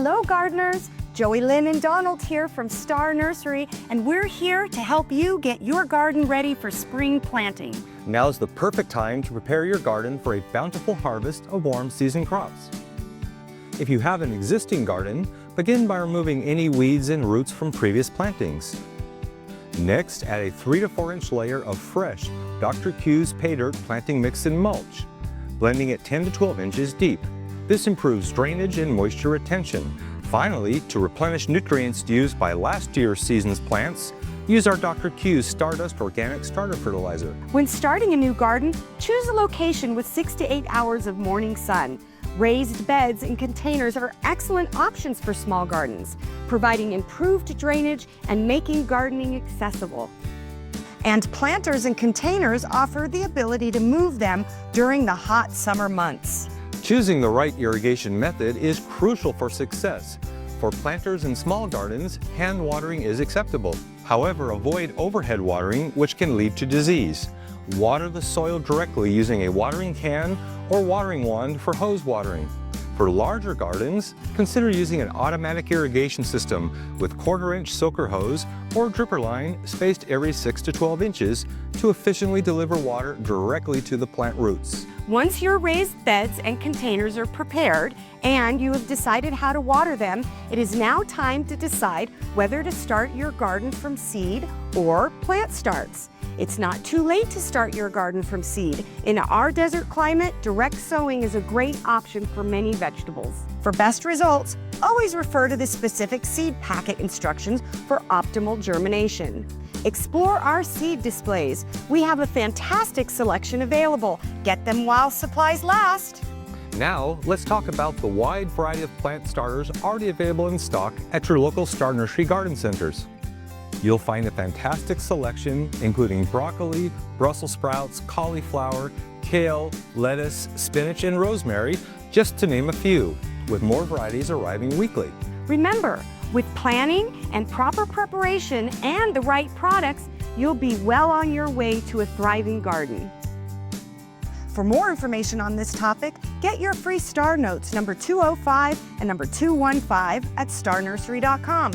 Hello gardeners, Joey Lynn and Donald here from Star Nursery, and we're here to help you get your garden ready for spring planting. Now's the perfect time to prepare your garden for a bountiful harvest of warm season crops. If you have an existing garden, begin by removing any weeds and roots from previous plantings. Next, add a 3 to 4 inch layer of fresh Dr. Q's Pay Dirt planting mix and mulch, blending it 10 to 12 inches deep. This improves drainage and moisture retention. Finally, to replenish nutrients used by last year's season's plants, use our Dr. Q's Stardust Organic Starter Fertilizer. When starting a new garden, choose a location with 6 to 8 hours of morning sun. Raised beds and containers are excellent options for small gardens, providing improved drainage and making gardening accessible. And planters and containers offer the ability to move them during the hot summer months. Choosing the right irrigation method is crucial for success. For planters and small gardens, hand watering is acceptable. However, avoid overhead watering, which can lead to disease. Water the soil directly using a watering can or watering wand for hose watering. For larger gardens, consider using an automatic irrigation system with 1/4 inch soaker hose or dripper line spaced every 6 to 12 inches to efficiently deliver water directly to the plant roots. Once your raised beds and containers are prepared and you have decided how to water them, it is now time to decide whether to start your garden from seed or plant starts. It's not too late to start your garden from seed. In our desert climate, direct sowing is a great option for many vegetables. For best results, always refer to the specific seed packet instructions for optimal germination. Explore our seed displays. We have a fantastic selection available. Get them while supplies last. Now, let's talk about the wide variety of plant starters already available in stock at your local Star Nursery garden centers. You'll find a fantastic selection including broccoli, Brussels sprouts, cauliflower, kale, lettuce, spinach, and rosemary, just to name a few, with more varieties arriving weekly. Remember, with planning and proper preparation and the right products, you'll be well on your way to a thriving garden. For more information on this topic, get your free Star Notes number 205 and number 215 at starnursery.com.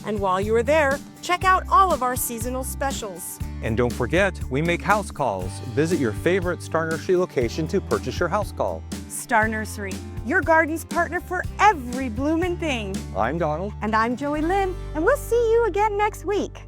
And while you are there, check out all of our seasonal specials. And don't forget, we make house calls. Visit your favorite Star Nursery location to purchase your house call. Star Nursery, your garden's partner for every bloomin' thing. I'm Donald. And I'm Joey Lynn, and we'll see you again next week.